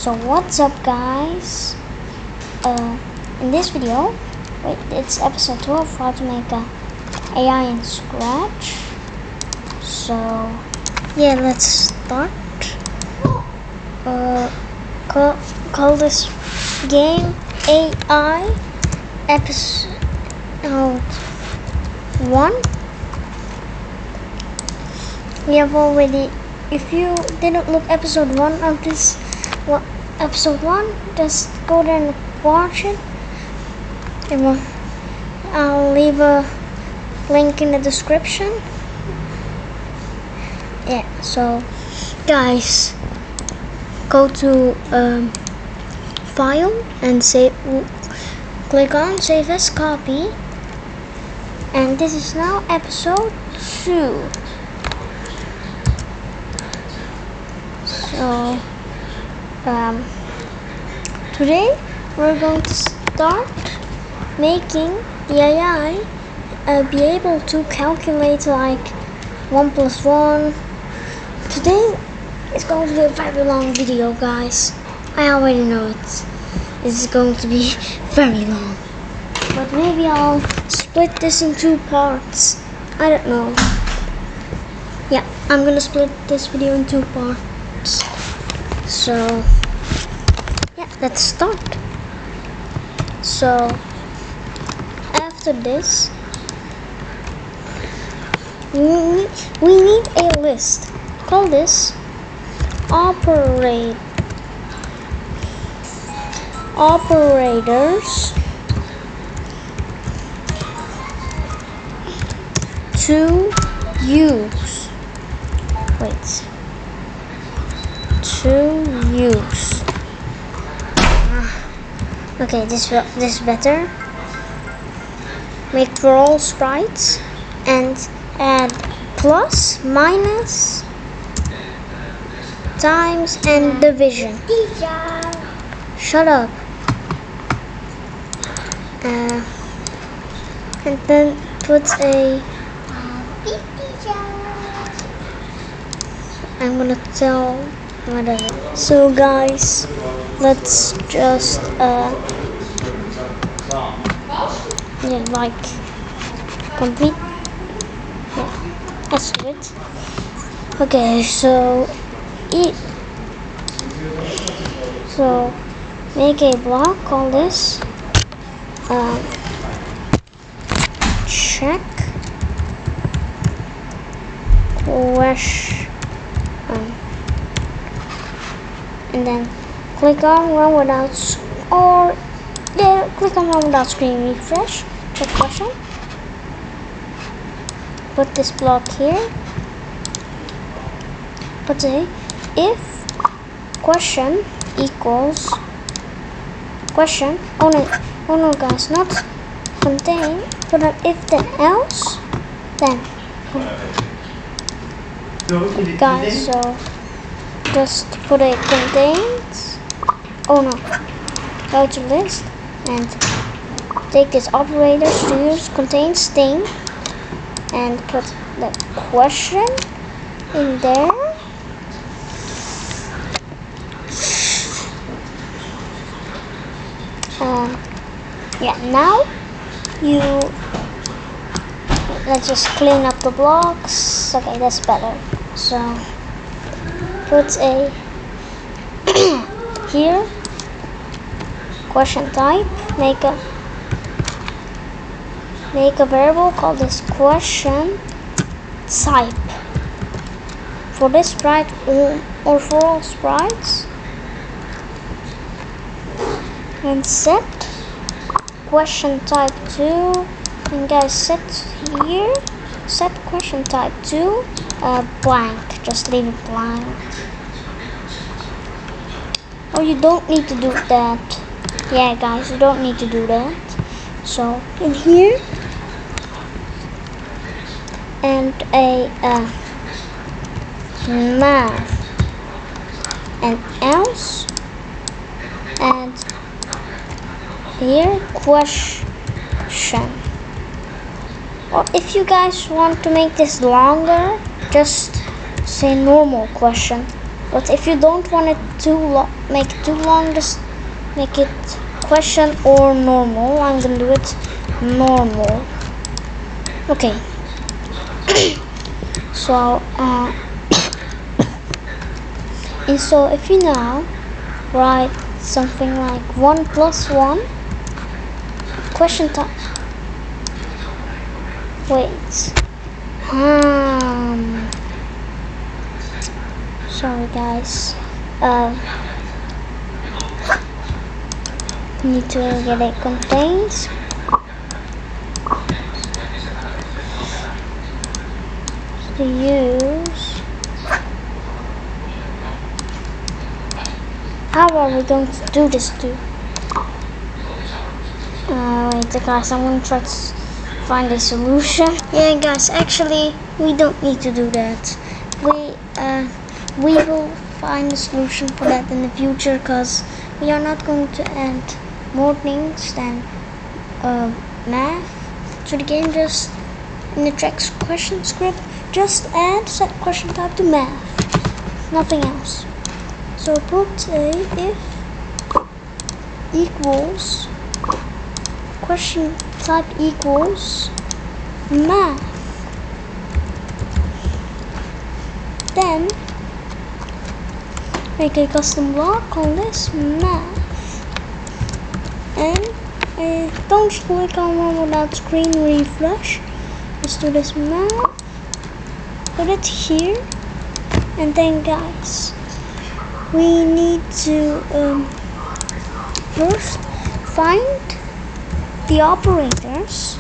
So what's up guys, in this video, it's episode 12, how to make a AI in Scratch. So yeah, let's start. Call this game AI episode 1. We have already, if you didn't look episode 1 of this episode 1, just go there and watch it. And I'll leave a link in the description. Yeah, so guys, go to file and click on save as copy, and this is now episode 2. So today we're going to start making the AI be able to calculate like 1 plus 1. Today is going to be a very long video, guys. I already know it. It's going to be very long, but maybe I'll split this in 2 parts. I don't know. Yeah, I'm gonna split this video in 2 parts. So yeah, let's start. So after this, we need a list. Call this operators to use. Okay, this is better. Make for all sprites and add plus, minus, times, and division. Shut up. And then put a. I'm gonna tell whatever. So guys, let's just complete. Yeah, that's it. Okay, so make a block. Call this check question, and then click on run without click on run without screen refresh. Check question. Put this block here. Put a if question equals question. Oh no guys, not contain. Put an if then else, then guys, so just put a contains. Oh no, go to list and take this operators to use contains thing and put the question in there. Yeah, now let's just clean up the blocks. Okay, that's better. So put a here question type, make a variable called this question type for this sprite or for all sprites, and set question type to, and guys, set question type to blank. Just leave it blank. Oh, you don't need to do that. Yeah guys, you don't need to do that. So in here, and a math and else, and here question. Or if you guys want to make this longer, just say normal question. But if you don't want it too long, make it too long, just make it question or normal. I'm gonna do it normal. Okay. So and so if you now write something like 1 plus 1 question time. Wait. Sorry guys. Need to get it contains. To use. How are we going to do this too? Wait guys, I'm gonna try to find a solution. Yeah guys, actually we don't need to do that. We will find a solution for that in the future, because we are not going to add more things than math to the game. Just in the tracks question script, just add set question type to math, nothing else. So put a if equals question type equals math, then make a custom block, call this math, and don't click on one without screen refresh. Just do this math, put it here, and then guys, we need to first find the operators,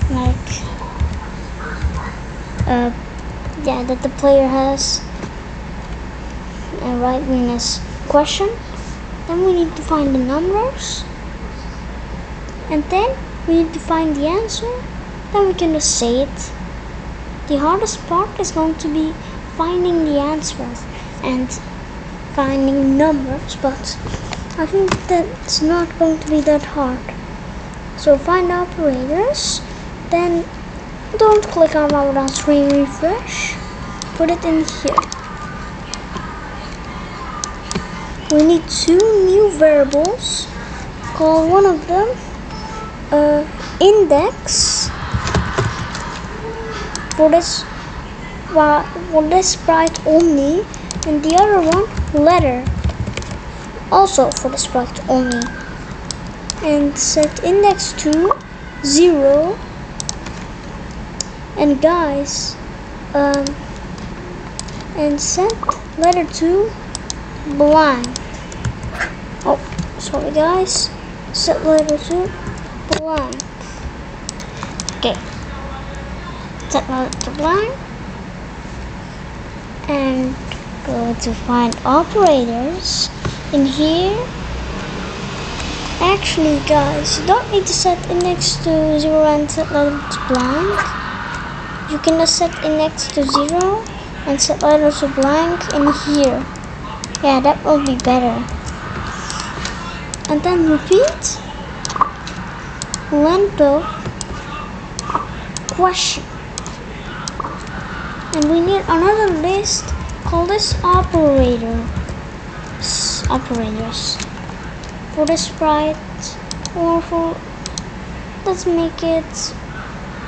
like yeah, that the player has right in this question. Then we need to find the numbers, and then we need to find the answer. Then we can just say it. The hardest part is going to be finding the answers and finding numbers, but I think that's not going to be that hard. So find operators, then don't click on one without screen refresh, put it in here. We need 2 new variables. Call one of them index for this sprite only, and the other one letter also for the sprite only, and set index to 0, and guys and set letter to blank. Oh, sorry guys, set letter to blank. Okay, set letter to blank, and go to find operators in here. Actually guys, you don't need to set index to 0 and set letter to blank. You can just set index to 0 and set letter to blank in here. Yeah, that will be better. And then repeat length of question. And we need another list. Call this operators for the sprite, or for, let's make it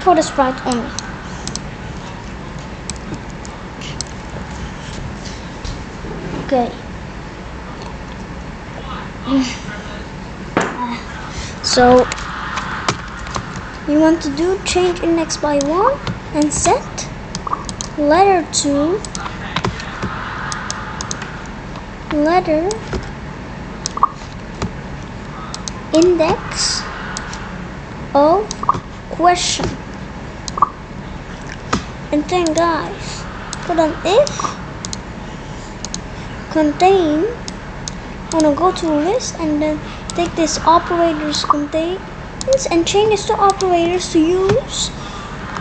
for the sprite only. Okay. So you want to do change index by 1 and set letter to letter index of question, and then guys put an if contain. Wanna go to a list and then take this operators contains and change this to operators to use,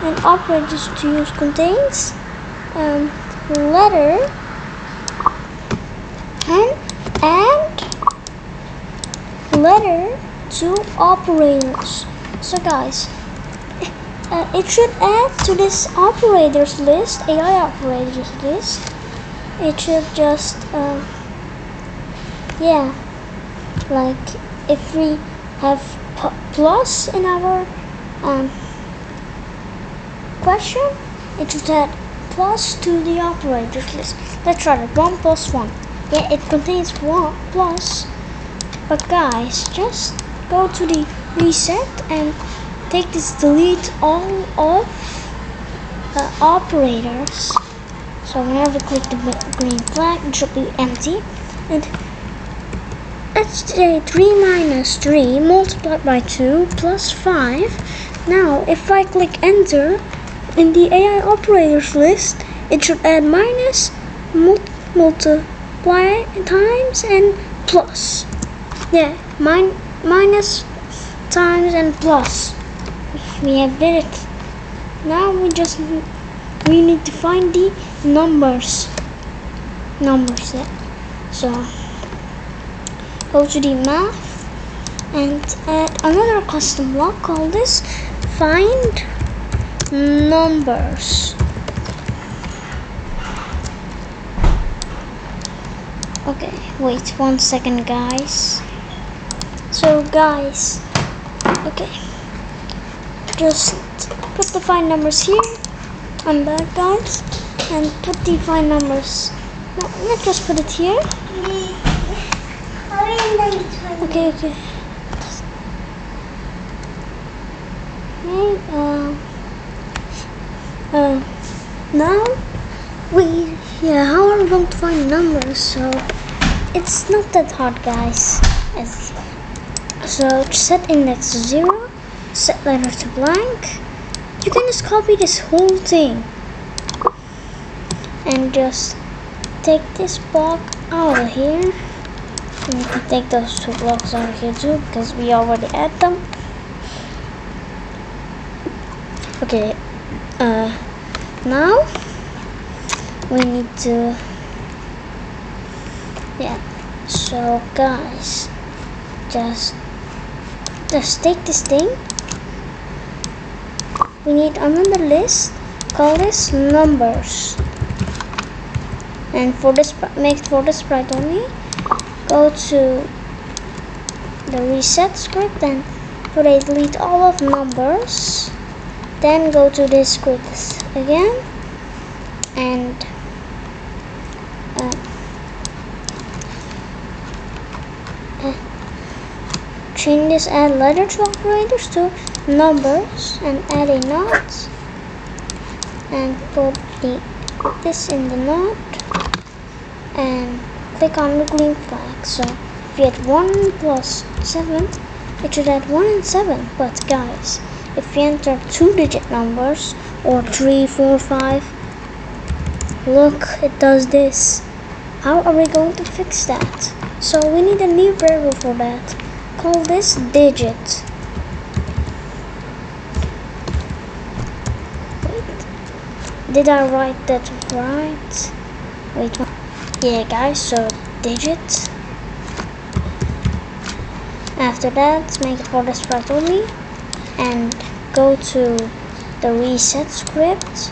and operators to use contains letter and add letter to operators. So guys, it should add to this operators list, AI operators list, it should just yeah, like if we have plus in our question, it should add plus to the operators list. Let's try it. 1 plus 1. Yeah, it contains 1 plus. But guys, just go to the reset and take this delete all of operators. So whenever we click the green flag, it should be empty. And let's say 3 minus 3 multiplied by 2 plus 5. Now, if I click enter in the AI operators list, it should add minus, multiply times, and plus. Yeah, minus times and plus. We have did it. Now we need to find the numbers. Yeah. So go to the math and add another custom block called this find numbers. Okay, wait 1 second, guys. So guys, okay, just put the find numbers here. I'm back, guys, and put the find numbers. No, let's just put it here. Okay. Now how are we going to find numbers? So it's not that hard, guys. So set index to 0, set letter to blank. You can just copy this whole thing and just take this block out of here. And you can take those 2 blocks out of here too, because we already add them. Okay, now we need to, so guys, just take this thing. We need another list, call this numbers, and for this sprite only, go to the reset script and put a delete all of numbers. Then go to this script again and change this add letter to operators to numbers and add a not and put this in the not and click on the green flag. So if you add 1 plus 7, it should add 1 and 7. But guys, if you enter 2-digit numbers or 3, 4, 5, look, it does this. How are we going to fix that? So we need a new variable for that. Call this digit. Wait, did I write that right? Wait, yeah, guys, so digit. After that, make it for the sprite only and go to the reset script,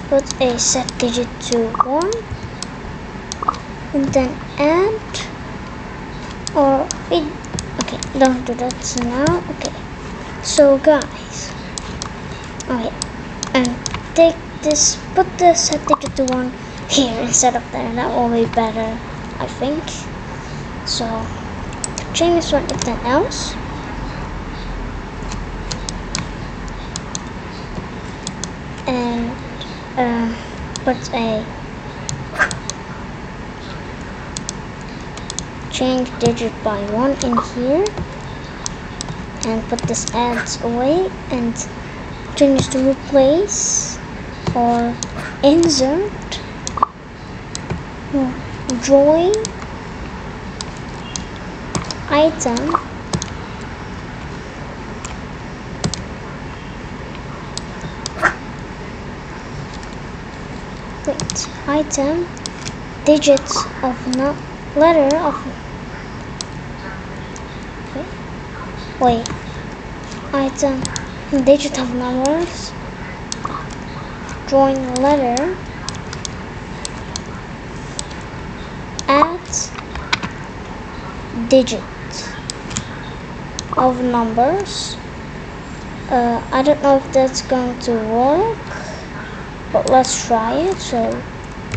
put a set digit to 1 and then add, or okay, don't do that now. Okay, so guys, okay, and take this, put the set digit to 1 here instead of there. That will be better, I think. So change this one if then else. And put a change digit by 1 in here and put this adds away and change to replace or insert drawing item item digits of letter of item digit of numbers, drawing a letter digit of numbers. I don't know if that's going to work, but let's try it. So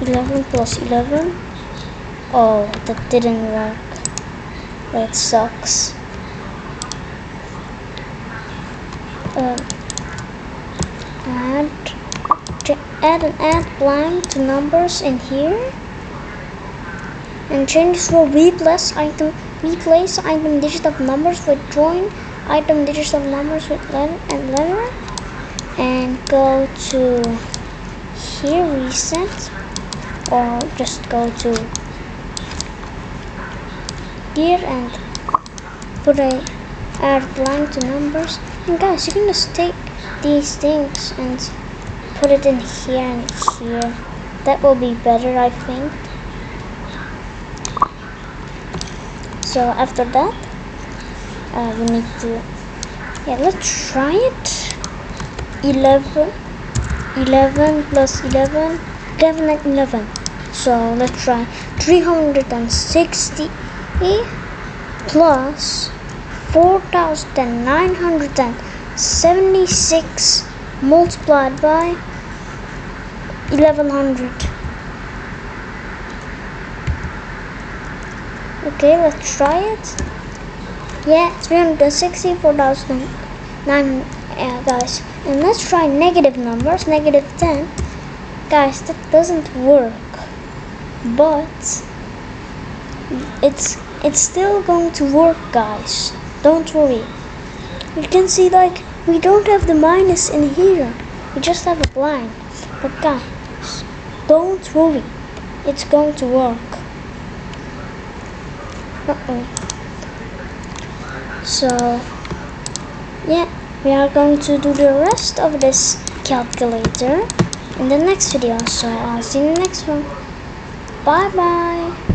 11 plus 11. Oh, that didn't work. That sucks. Add blank to numbers in here, and change for replace item digit of numbers with join item digits of numbers with letter, and go to here, reset, or just go to here and put a add blank to numbers. And guys, you can just take these things and put it in here and here. That will be better, I think. So after that, we need to, let's try it. 11 plus 11 and 11. So let's try 360 plus 4,976 multiplied by 1100. Okay, let's try it. Yeah, 364,009, guys. And let's try negative numbers, negative 10. Guys, that doesn't work, but it's still going to work, guys. Don't worry. You can see, like, we don't have the minus in here. We just have a blank. But guys, don't worry. It's going to work. So, yeah, we are going to do the rest of this calculator in the next video. So, I'll see you in the next one. Bye bye.